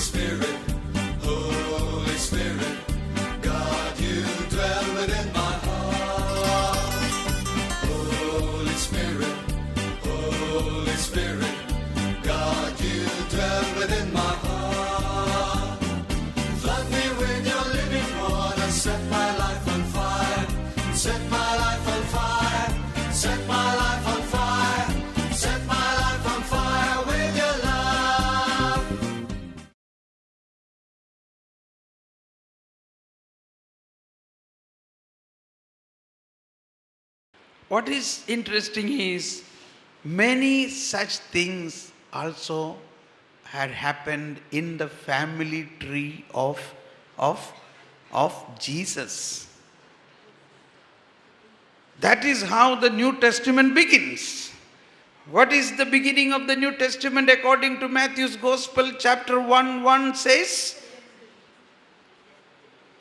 Spirit, Holy Spirit, God, you dwell within my heart. Holy Spirit, Holy Spirit, God, you dwell within my heart. Flood me with your living water, set my life on fire, set my life on fire, set my life on fire, set my life on fire with your love. What is interesting is many such things also had happened in the family tree of Jesus. That is how the New Testament begins. What is the beginning of the New Testament according to Matthew's Gospel, chapter 1 says?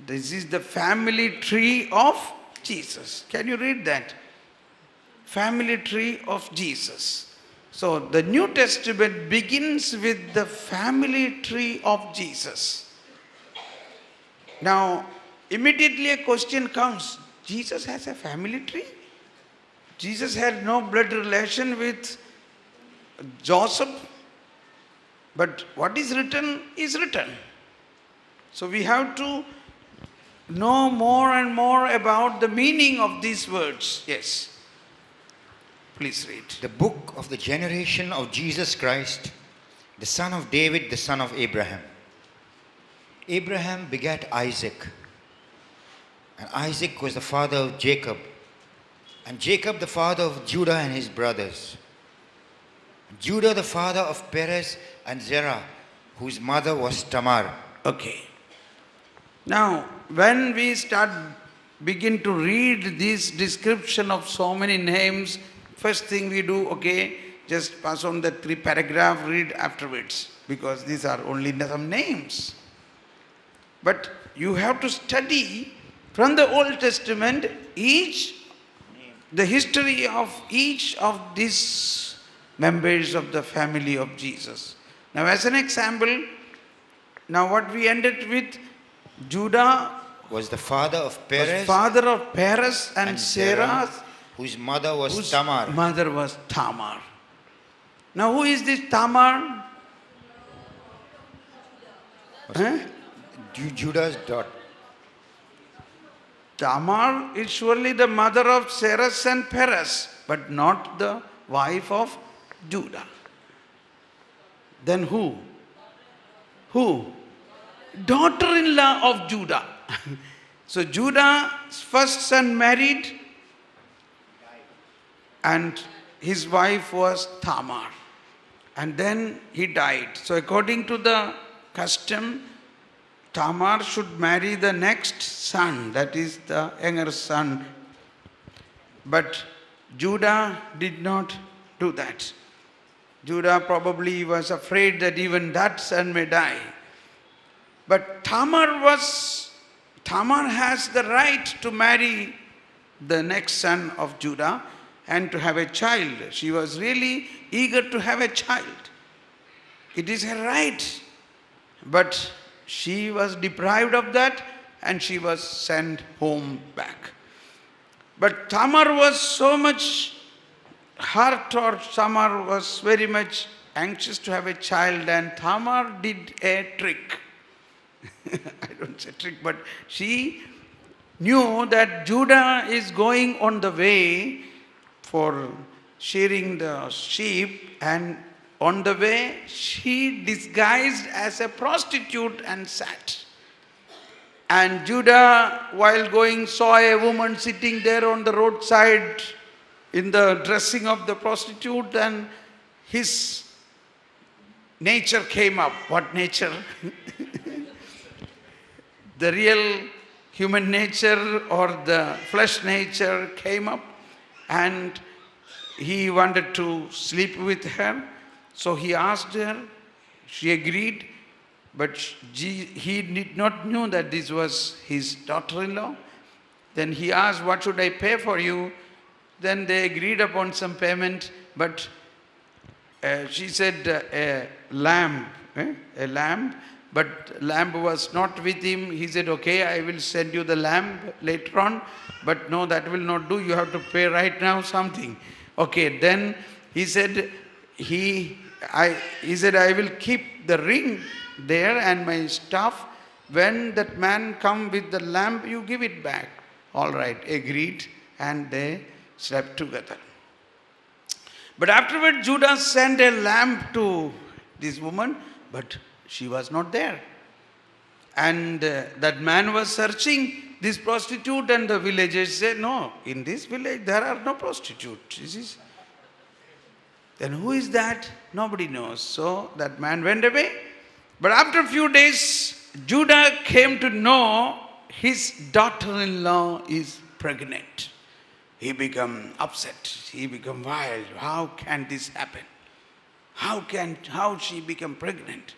This is the family tree of Jesus. Can you read that? Family tree of Jesus. So the New Testament begins with the family tree of Jesus. Now, immediately a question comes. Jesus has a family tree? Jesus had no blood relation with Joseph. But what is written is written. So we have to know more and more about the meaning of these words. Yes. Please read. The book of the generation of Jesus Christ, the son of David, the son of Abraham. Abraham begat Isaac, and Isaac was the father of Jacob, and Jacob the father of Judah and his brothers. Judah the father of Perez and Zerah, whose mother was Tamar. Okay. Now, when we begin to read this description of so many names, first thing we do, okay, just pass on the 3 paragraph, read afterwards, because these are only some names. But you have to study from the Old Testament the history of each of these members of the family of Jesus. Now, as an example, now what we ended with, Judah was the father of Perez, and Sarah, whose mother was Tamar. Mother was Tamar. Now, who is this Tamar? Judah's daughter. Tamar is surely the mother of Sarah and Perez, but not the wife of Judah. Then who? Who? Daughter-in-law of Judah. So Judah's first son married, and his wife was Tamar. And then he died. So according to the custom, Tamar should marry the next son, that is the younger son. But Judah did not do that. Judah probably was afraid that even that son may die. But Tamar has the right to marry the next son of Judah and to have a child. She was really eager to have a child. It is her right. But she was deprived of that and she was sent home back. But Tamar was so much hurt, or Tamar was very much anxious to have a child, and Tamar did a trick. I don't say trick, but she knew that Judah is going on the way for shearing the sheep, and on the way she disguised as a prostitute and sat. And Judah, while going, saw a woman sitting there on the roadside in the dressing of the prostitute, and his nature came up. What nature? The real human nature or the flesh nature came up, and he wanted to sleep with her. So he asked her, she agreed, but he did not know that this was his daughter-in-law. Then he asked, what should I pay for you? Then they agreed upon some payment, but she said a lamb, but lamp was not with him. He said, okay, I will send you the lamp later on. But no, that will not do. You have to pay right now something. Okay, then he said, he said, I will keep the ring there and my staff. When that man come with the lamp, you give it back. All right, agreed, and they slept together. But afterward, Judas sent a lamp to this woman, but she was not there. And that man was searching this prostitute, and the villagers said, no, in this village there are no prostitutes. Then who is that? Nobody knows. So that man went away. But after a few days, Judah came to know his daughter-in-law is pregnant. He became upset. He became wild. How can this happen? How she become pregnant?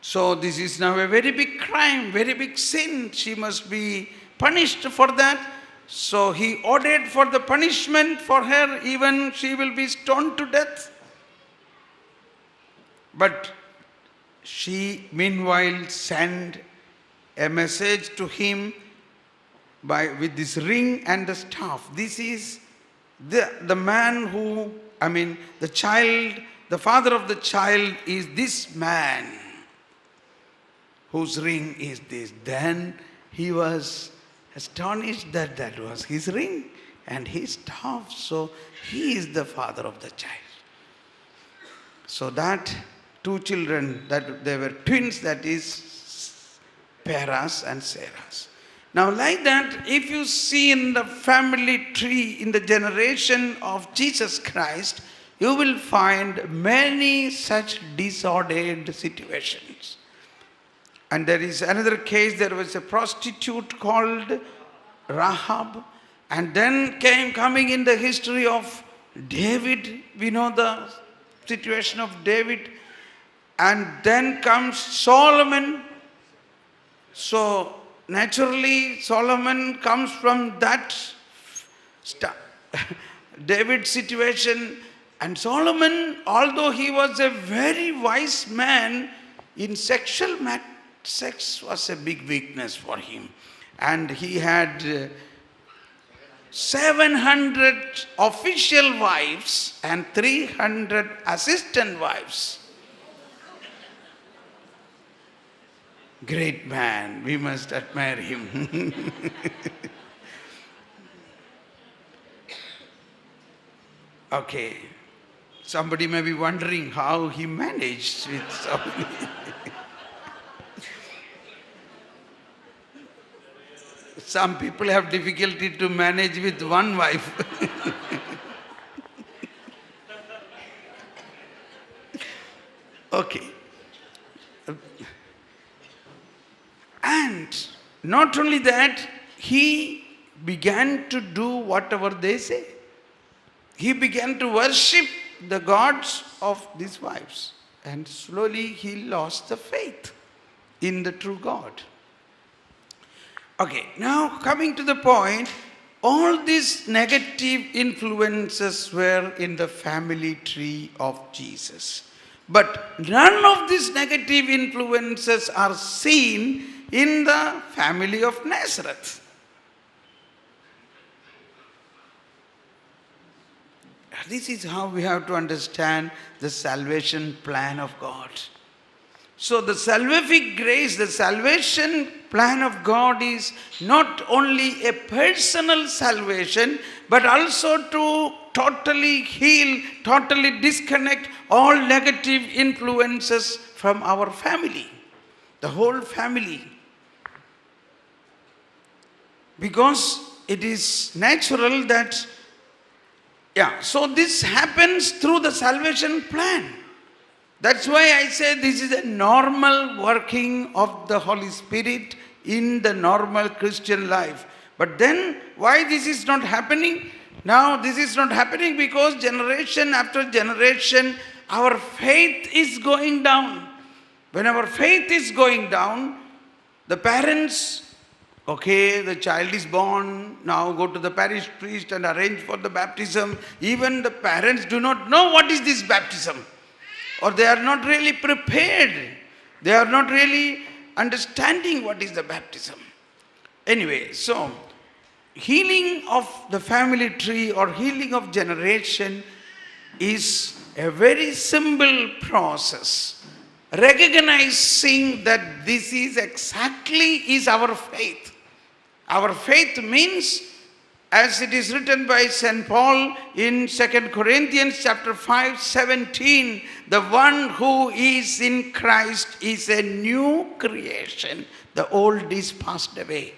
So this is now a very big crime, very big sin. She must be punished for that. So he ordered for the punishment for her, even she will be stoned to death. But she meanwhile sent a message to him with this ring and the staff. This is the man who, the child, the father of the child is this man whose ring is this. Then he was astonished that that was his ring and his staff. So he is the father of the child. So that two children, that they were twins, that is Peras and Seras. Now like that, if you see in the family tree, in the generation of Jesus Christ, you will find many such disordered situations. And there is another case, there was a prostitute called Rahab, and then coming in the history of David, we know the situation of David, and then comes Solomon. So naturally Solomon comes from that David situation, and Solomon, although he was a very wise man, in sex was a big weakness for him, and he had 700 official wives and 300 assistant wives. Great man, we must admire him. Okay, somebody may be wondering how he managed with so many. Some people have difficulty to manage with one wife. Okay. And not only that, he began to do whatever they say. He began to worship the gods of these wives. And slowly he lost the faith in the true God. Okay, now coming to the point, all these negative influences were in the family tree of Jesus. But none of these negative influences are seen in the family of Nazareth. This is how we have to understand the salvation plan of God. So the salvific grace, the salvation plan of God is not only a personal salvation, but also to totally heal, totally disconnect all negative influences from our family, the whole family. Because it is natural that, so this happens through the salvation plan. That's why I say this is a normal working of the Holy Spirit in the normal Christian life. But then why this is not happening? Now this is not happening because generation after generation our faith is going down. When our faith is going down, the parents, okay, the child is born, now go to the parish priest and arrange for the baptism. Even the parents do not know what is this baptism, or they are not really prepared. They are not really understanding what is the baptism. Anyway, so healing of the family tree or healing of generation is a very simple process. Recognizing that this is exactly is our faith. Our faith means, as it is written by St. Paul in 2 Corinthians chapter 5:17, the one who is in Christ is a new creation. The old is passed away.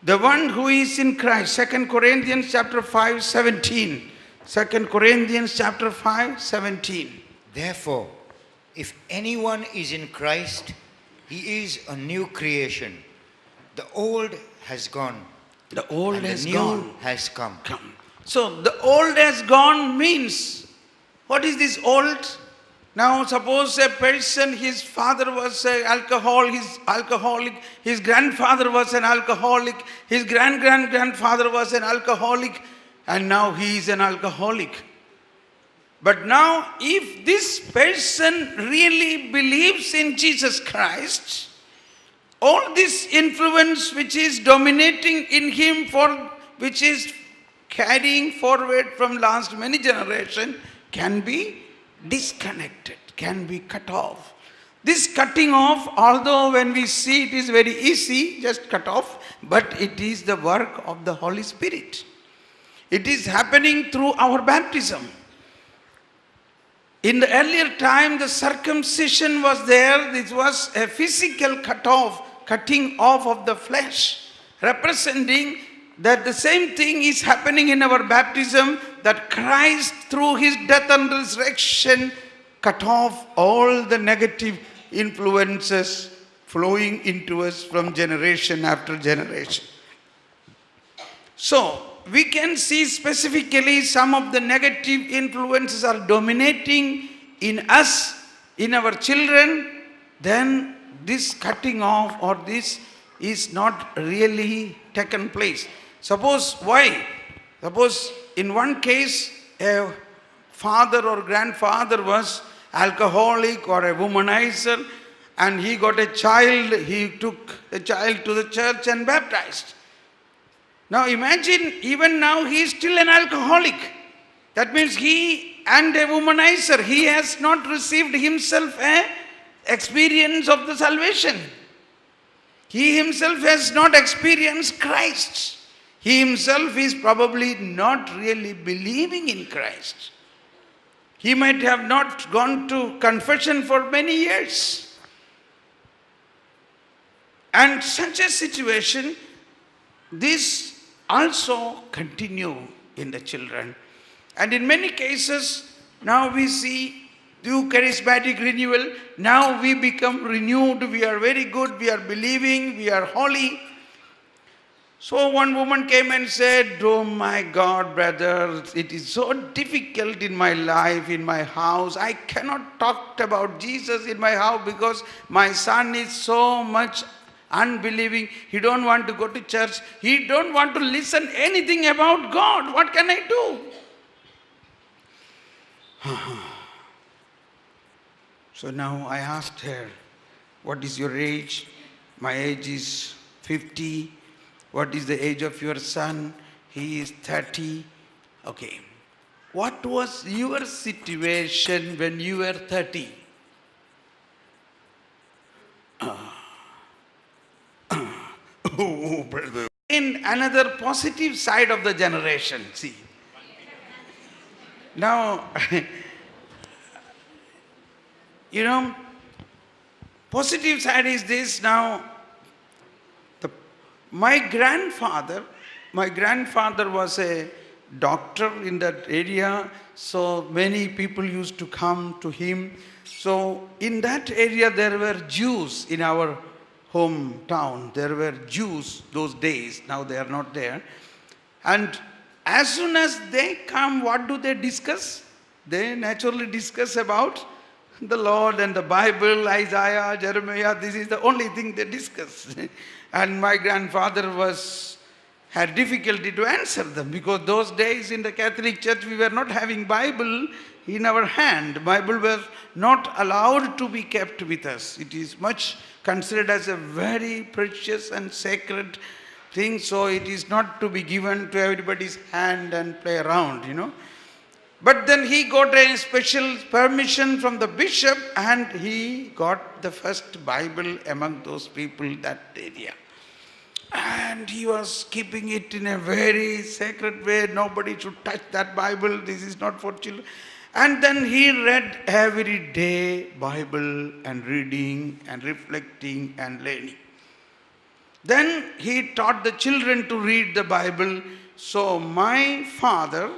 The one who is in Christ, 2 Corinthians chapter 5:17. 2 Corinthians chapter 5:17. Therefore, if anyone is in Christ, he is a new creation. The old has gone. The old and has the new gone. has come. Come. So the old has gone means, what is this old? Now suppose a person, his father was an alcoholic, his grandfather was an alcoholic, his grandfather was an alcoholic, and now he is an alcoholic. But now if this person really believes in Jesus Christ, all this influence which is dominating in him, which is carrying forward from last many generations, can be disconnected, can be cut off. This cutting off, although when we see it is very easy, just cut off, but it is the work of the Holy Spirit. It is happening through our baptism. In the earlier time, the circumcision was there. This was a physical cutting off of the flesh, representing that the same thing is happening in our baptism, that Christ through his death and resurrection cut off all the negative influences flowing into us from generation after generation. So, we can see specifically some of the negative influences are dominating in us, in our children, then this cutting off or this is not really taken place. Suppose why? Suppose in one case a father or grandfather was alcoholic or a womanizer and he got a child, he took the child to the church and baptized. Now imagine, even now he is still an alcoholic. That means he and a womanizer, he has not received himself an experience of the salvation. He himself has not experienced Christ. He himself is probably not really believing in Christ. He might have not gone to confession for many years. And such a situation, this also continue in the children. And in many cases, now we see through charismatic renewal, now we become renewed, we are very good, we are believing, we are holy. So one woman came and said, "Oh my God, brother, it is so difficult in my life, in my house. I cannot talk about Jesus in my house because my son is so much unbelieving. He don't want to go to church. He don't want to listen anything about God. What can I do?" So now I asked her, "What is your age?" "My age is 50. "What is the age of your son?" "He is 30. "Okay. What was your situation when you were 30? Oh, brother. In another positive side of the generation, see. Now, you know, positive side is this now. My grandfather was a doctor in that area, so many people used to come to him. So in that area there were Jews in our hometown. There were Jews those days, now they are not there. And as soon as they come, what do they discuss? They naturally discuss about the Lord and the Bible, Isaiah, Jeremiah. This is the only thing they discuss. And my grandfather was had difficulty to answer them, because those days in the Catholic Church we were not having Bible in our hand. Bible was not allowed to be kept with us. It is much considered as a very precious and sacred thing, so it is not to be given to everybody's hand and play around, But then he got a special permission from the bishop, and he got the first Bible among those people that area. And he was keeping it in a very sacred way. Nobody should touch that Bible. This is not for children. And then he read every day Bible and reading and reflecting and learning. Then he taught the children to read the Bible. So my father,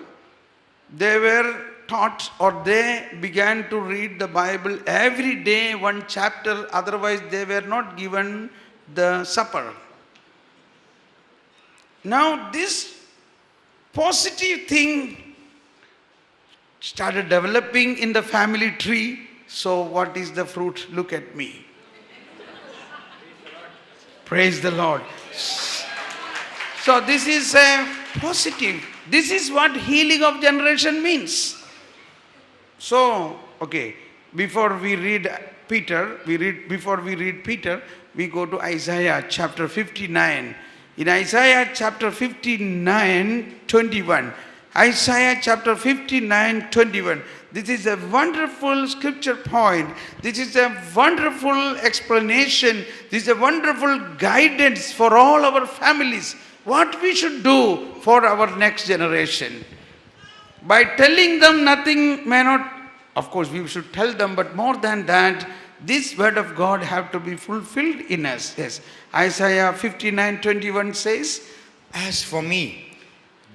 they were taught, or they began to read the Bible every day, one chapter. Otherwise they were not given the supper. Now this positive thing started developing in the family tree. So what is the fruit? Look at me. Praise the Lord. So this is a positive. This is what healing of generation means. So, okay, before we read Peter, we go to Isaiah chapter 59. In Isaiah chapter 59, 21. Isaiah chapter 59, 21. This is a wonderful scripture point. This is a wonderful explanation. This is a wonderful guidance for all our families. What we should do for our next generation. By telling them nothing may not, of course we should tell them, but more than that, this word of God have to be fulfilled in us. Yes. Isaiah 59:21 says, As for me,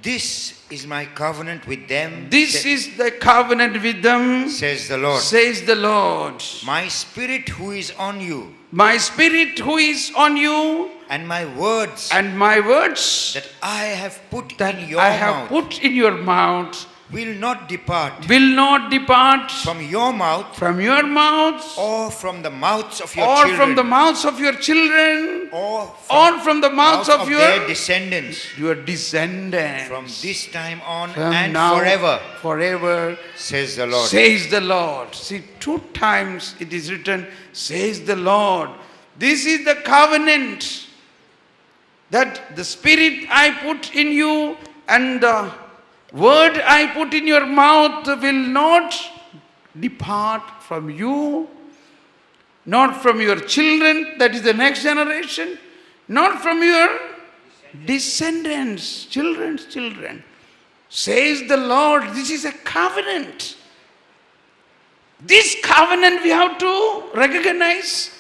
this is my covenant with them. This is the covenant with them, says the Lord. Says the Lord. My spirit who is on you. My spirit who is on you. And my words. And my words. That I have put that in your I have mouth. Put in your mouth. Will not depart. Will not depart. From your mouth. From your mouth. Or from the mouths of your or children. Or from the mouths of your children. Or from the mouths of your their descendants. Your descendants. From this time on from and now, forever. Forever. Says the Lord. Says the Lord. See, 2 times it is written, says the Lord. This is the covenant. That the spirit I put in you and the word I put in your mouth will not depart from you, not from your children, that is the next generation, not from your descendants, children's children. Says the Lord, this is a covenant. This covenant we have to recognize.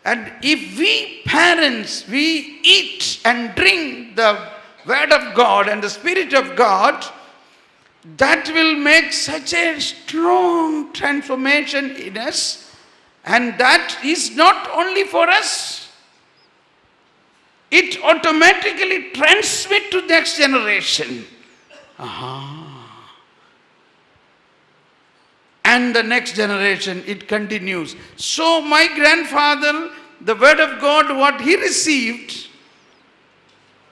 And if we parents, we eat and drink the word of God and the Spirit of God, that will make such a strong transformation in us. And that is not only for us. It automatically transmits to the next generation. And the next generation, it continues. So my grandfather, the word of God, what he received,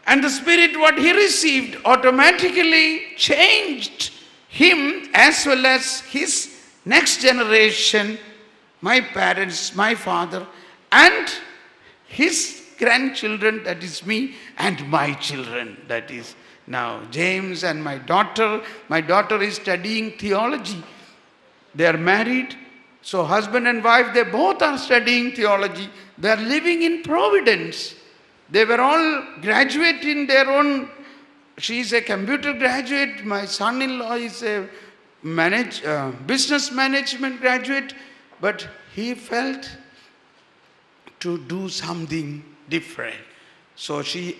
and the Spirit, what he received, automatically changed him as well as his next generation, my parents, my father, and his grandchildren, that is me, and my children, that is now James and my daughter. My daughter is studying theology. They are married. So husband and wife, they both are studying theology. They are living in Providence. They were all graduate in their own. She is a computer graduate. My son-in-law is a business management graduate. But he felt to do something different. So he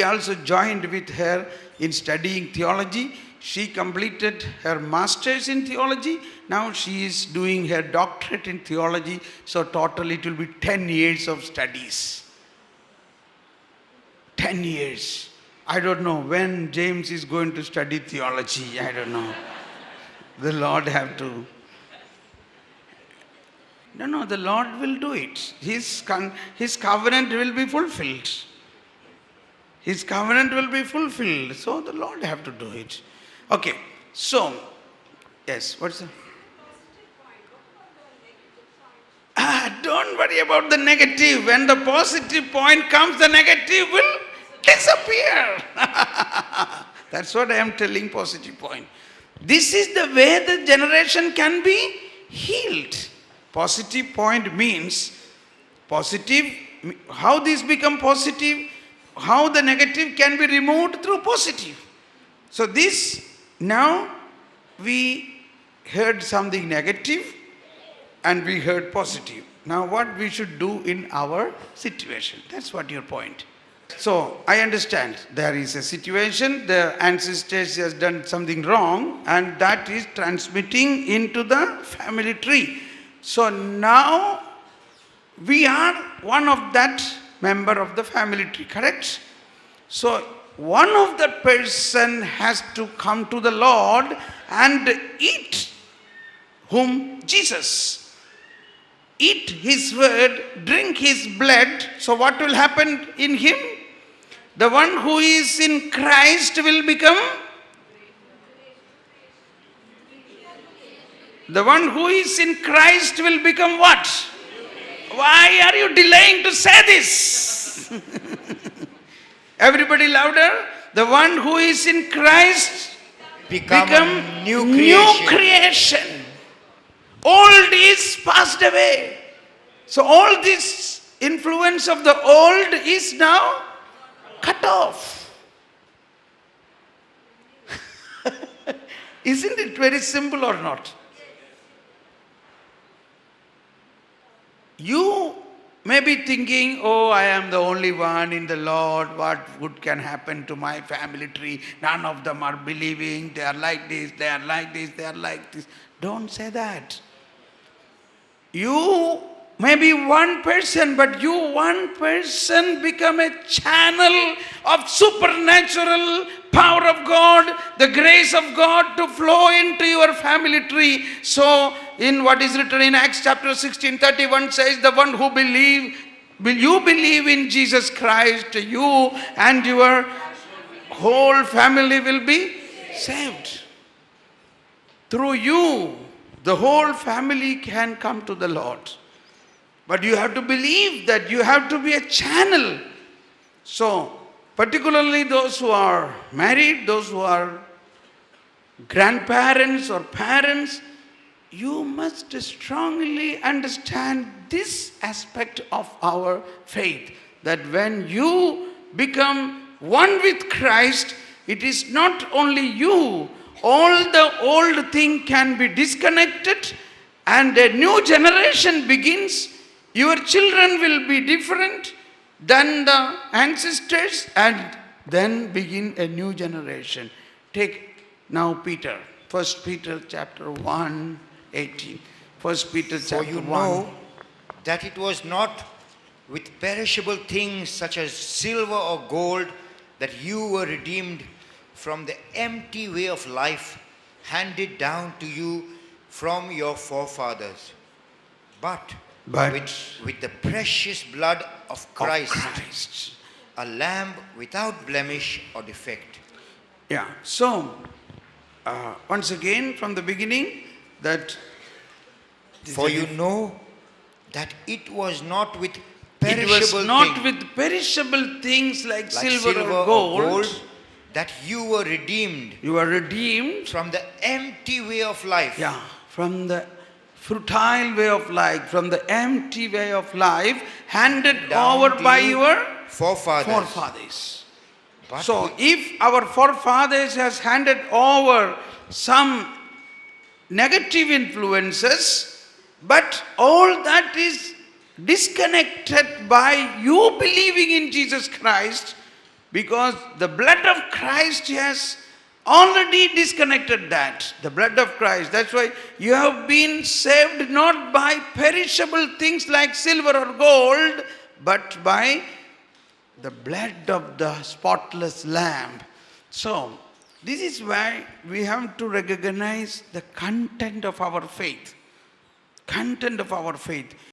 also joined with her in studying theology. She completed her master's in theology. Now she is doing her doctorate in theology. So total it will be 10 years of studies. 10 years. I don't know when James is going to study theology. I don't know. The Lord have to. No, the Lord will do it. His covenant will be fulfilled. His covenant will be fulfilled. So the Lord have to do it. Okay. So, yes, what's the... Don't worry about the negative. When the positive point comes, the negative will disappear. That's what I am telling, positive point. This is the way the generation can be healed. Positive point means positive. How this become positive? How the negative can be removed through positive. So this, now we heard something negative and we heard positive. Now what we should do in our situation? That's what your point. So I understand there is a situation, the ancestors has done something wrong and that is transmitting into the family tree. So now we are one of that member of the family tree, correct? So one of that person has to come to the Lord and eat whom? Jesus. Eat his word, drink his blood. So what will happen in him? The one who is in Christ will become... The one who is in Christ will become what? Why are you delaying to say this? Everybody louder. The one who is in Christ become new creation. Old is passed away. So all this influence of the old is now cut off. Isn't it very simple or not? You may be thinking, oh, I am the only one in the Lord. What good can happen to my family tree? None of them are believing. They are like this, they are like this, they are like this. Don't say that. You may be one person, but you one person become a channel of supernatural power of God, the grace of God to flow into your family tree. So in what is written in Acts chapter 16:31 says, the one who will you believe in Jesus Christ, you and your whole family will be saved. Through you, the whole family can come to the Lord. But you have to believe that you have to be a channel. So, particularly those who are married, those who are grandparents or parents, you must strongly understand this aspect of our faith. That when you become one with Christ, it is not only you, all the old thing can be disconnected and a new generation begins. Your children will be different than the ancestors and then begin a new generation. Take now Peter, 1 Peter chapter 1, 18. 1 Peter chapter 1. For you know that it was not with perishable things such as silver or gold that you were redeemed from the empty way of life handed down to you from your forefathers, but with the precious blood of Christ, a lamb without blemish or defect. Yeah, so once again from the beginning that... For you know that it was not with It was perishable not things with perishable things like silver or or gold. that you were redeemed You are redeemed. from the empty way of life. Yeah, from the futile way of life, from the empty way of life, handed down over to by you your forefathers. But So if our forefathers has handed over some negative influences, but all that is disconnected by you believing in Jesus Christ, because the blood of Christ has already disconnected that. The blood of Christ. That's why you have been saved not by perishable things like silver or gold, but by the blood of the spotless lamb. So, this is why we have to recognize the content of our faith. Content of our faith.